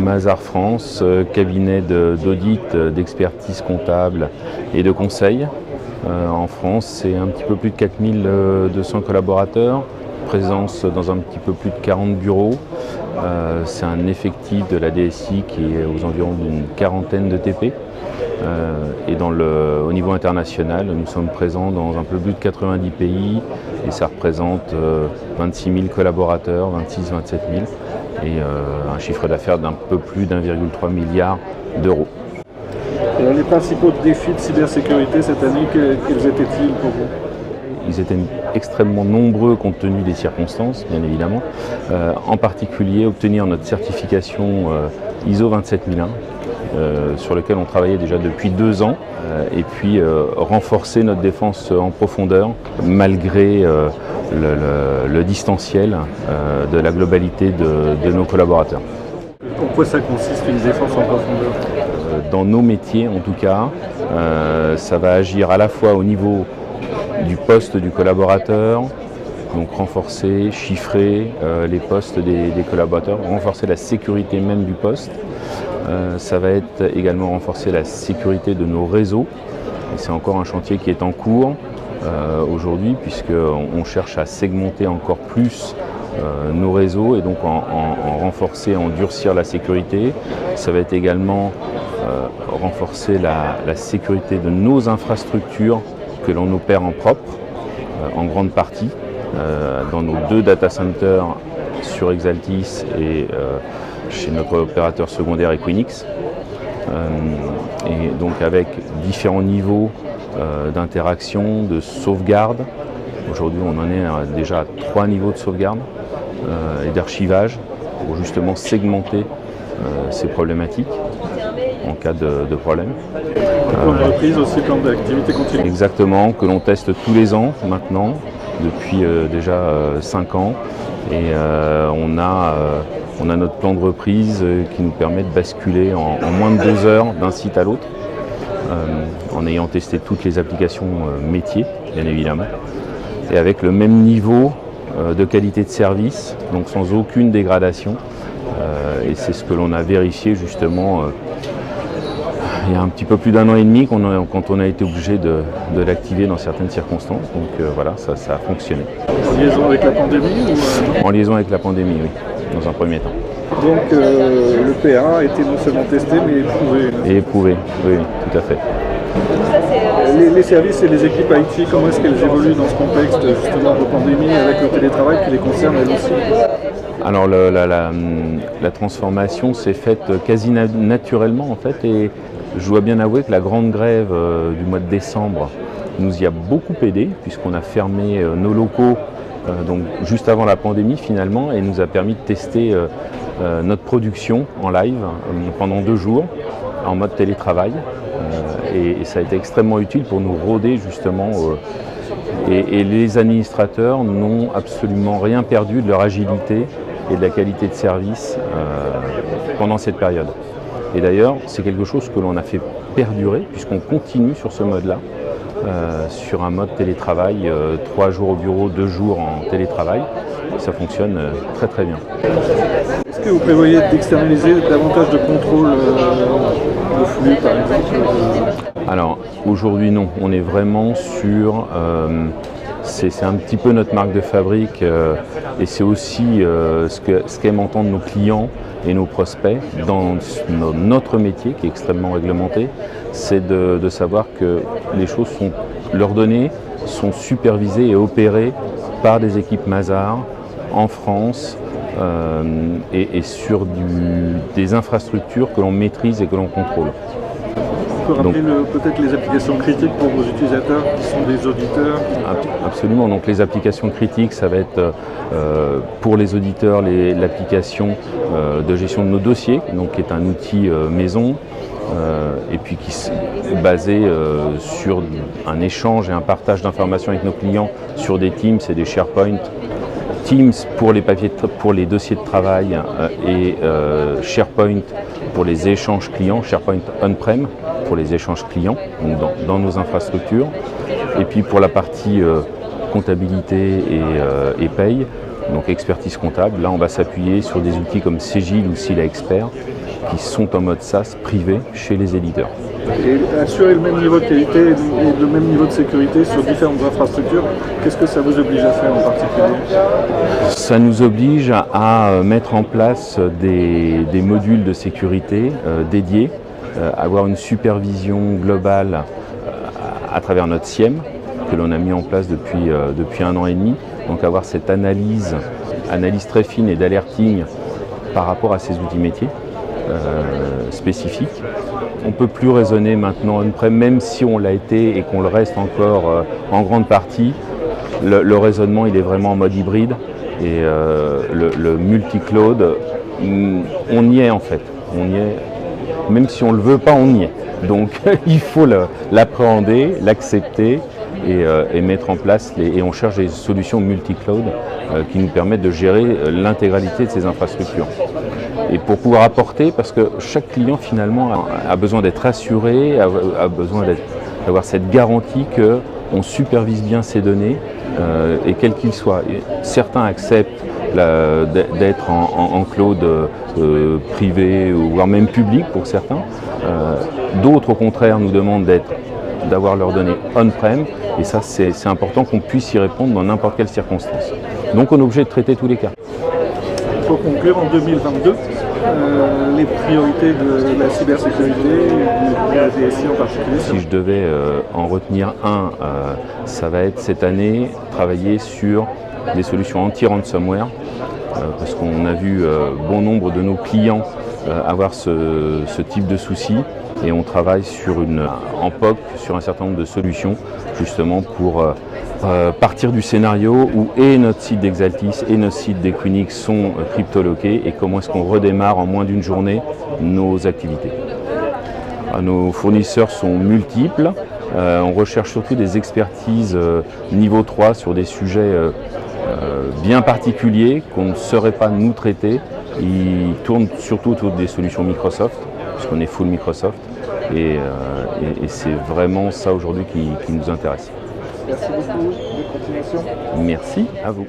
Mazars France, cabinet d'audit, d'expertise comptable et de conseil. En France, c'est un petit peu plus de 4200 collaborateurs, présence dans un petit peu plus de 40 bureaux. C'est un effectif de la DSI qui est aux environs d'une quarantaine de TP. Et au niveau international, nous sommes présents dans un peu plus de 90 pays et ça représente 26 000 collaborateurs, 26-27 000 et un chiffre d'affaires d'un peu plus d'1,3 milliard d'euros. Les principaux défis de cybersécurité cette année, quels étaient-ils pour vous ? Ils étaient extrêmement nombreux compte tenu des circonstances, bien évidemment. En particulier, obtenir notre certification ISO 27001, sur lequel on travaillait déjà depuis 2 ans, et puis renforcer notre défense en profondeur, malgré le distanciel de la globalité de nos collaborateurs. En quoi ça consiste une défense en profondeur ? Dans nos métiers, en tout cas, ça va agir à la fois au niveau du poste du collaborateur, donc renforcer, chiffrer les postes des collaborateurs, renforcer la sécurité même du poste. Ça va être également renforcer la sécurité de nos réseaux. Et c'est encore un chantier qui est en cours aujourd'hui, puisqu'on cherche à segmenter encore plus nos réseaux et donc en renforcer, en durcir la sécurité. Ça va être également renforcer la sécurité de nos infrastructures que l'on opère en propre, en grande partie, dans nos 2 data centers sur Exaltis et chez notre opérateur secondaire Equinix. Et donc avec différents niveaux d'interaction, de sauvegarde. Aujourd'hui on en est déjà à 3 niveaux de sauvegarde et d'archivage pour justement segmenter ces problématiques en cas de problème. Plan de reprise aussi, plan d'activité continue. Exactement, que l'on teste tous les ans maintenant, depuis déjà 5 ans. Et on a notre plan de reprise qui nous permet de basculer en moins de 2 heures d'un site à l'autre, en ayant testé toutes les applications métiers, bien évidemment, et avec le même niveau de qualité de service, donc sans aucune dégradation. Et c'est ce que l'on a vérifié justement il y a un petit peu plus d'1 an et demi quand on a été obligé de l'activer dans certaines circonstances. Donc voilà, ça a fonctionné. En liaison avec la pandémie ou En liaison avec la pandémie, oui, dans un premier temps. Donc le PA a été non seulement testé mais éprouvé. Et éprouvé, oui, tout à fait. Les services et les équipes IT, comment est-ce qu'elles évoluent dans ce contexte justement de pandémie avec le télétravail qui les concerne elles aussi ? Alors la transformation s'est faite quasi naturellement en fait, et je dois bien avouer que la grande grève du mois de décembre nous y a beaucoup aidé, puisqu'on a fermé nos locaux donc juste avant la pandémie finalement, et nous a permis de tester notre production en live pendant 2 jours en mode télétravail, et ça a été extrêmement utile pour nous rôder justement, et les administrateurs n'ont absolument rien perdu de leur agilité et de la qualité de service pendant cette période. Et d'ailleurs, c'est quelque chose que l'on a fait perdurer, puisqu'on continue sur ce mode-là, sur un mode télétravail, 3 jours au bureau, 2 jours en télétravail. Et ça fonctionne très très bien. Est-ce que vous prévoyez d'externaliser davantage de contrôle de flux par exemple Alors aujourd'hui non, on est vraiment sur... C'est un petit peu notre marque de fabrique et c'est aussi ce qu'aiment entendre nos clients et nos prospects dans notre métier qui est extrêmement réglementé, c'est de savoir que les choses leurs données sont supervisées et opérées par des équipes Mazars en France et sur des infrastructures que l'on maîtrise et que l'on contrôle. On peut rappeler peut-être les applications critiques pour vos utilisateurs qui sont des auditeurs. Absolument, donc les applications critiques, ça va être pour les auditeurs l'application de gestion de nos dossiers, donc qui est un outil maison, et puis qui est basé sur un échange et un partage d'informations avec nos clients sur des Teams et des SharePoint. Teams pour les dossiers de travail et SharePoint pour les échanges clients, SharePoint on-prem pour les échanges clients, donc dans nos infrastructures. Et puis pour la partie comptabilité et paye, donc expertise comptable, là on va s'appuyer sur des outils comme Cegid ou Sila Expert qui sont en mode SaaS privé chez les éditeurs. Et assurer le même niveau de qualité et le même niveau de sécurité sur différentes infrastructures, qu'est-ce que ça vous oblige à faire en particulier? Ça nous oblige à mettre en place des modules de sécurité dédiés, avoir une supervision globale à travers notre SIEM que l'on a mis en place depuis 1 an et demi. Donc avoir cette analyse très fine et d'alerting par rapport à ces outils métiers spécifiques. On ne peut plus raisonner maintenant on-prem, même si on l'a été et qu'on le reste encore en grande partie. Le raisonnement il est vraiment en mode hybride et le multi-cloud, on y est en fait. On y est, même si on ne le veut pas, on y est. Donc il faut l'appréhender, l'accepter et mettre en place, et on cherche des solutions multi-cloud qui nous permettent de gérer l'intégralité de ces infrastructures. Et pour pouvoir apporter, parce que chaque client finalement a besoin d'être assuré, a besoin d'avoir cette garantie qu'on supervise bien ses données, et quel qu'il soit. Et certains acceptent d'être en cloud privé, voire même public pour certains. D'autres au contraire nous demandent d'avoir leurs données on-prem, et ça c'est important qu'on puisse y répondre dans n'importe quelle circonstance. Donc on est obligé de traiter tous les cas. Pour conclure, en 2022, les priorités de la cybersécurité, de la DSI en particulier. Si je devais en retenir un, ça va être cette année travailler sur des solutions anti-ransomware, parce qu'on a vu bon nombre de nos clients avoir ce type de soucis, et on travaille en POC sur un certain nombre de solutions justement pour partir du scénario où et notre site d'Exaltis et notre site d'Equinix sont cryptoloqués, et comment est-ce qu'on redémarre en moins d'une journée nos activités. Nos fournisseurs sont multiples, on recherche surtout des expertises niveau 3 sur des sujets bien particuliers qu'on ne saurait pas nous traiter. Ils tournent surtout autour des solutions Microsoft, puisqu'on est full Microsoft, et c'est vraiment ça aujourd'hui qui nous intéresse. Merci beaucoup, bonne continuation. Merci à vous.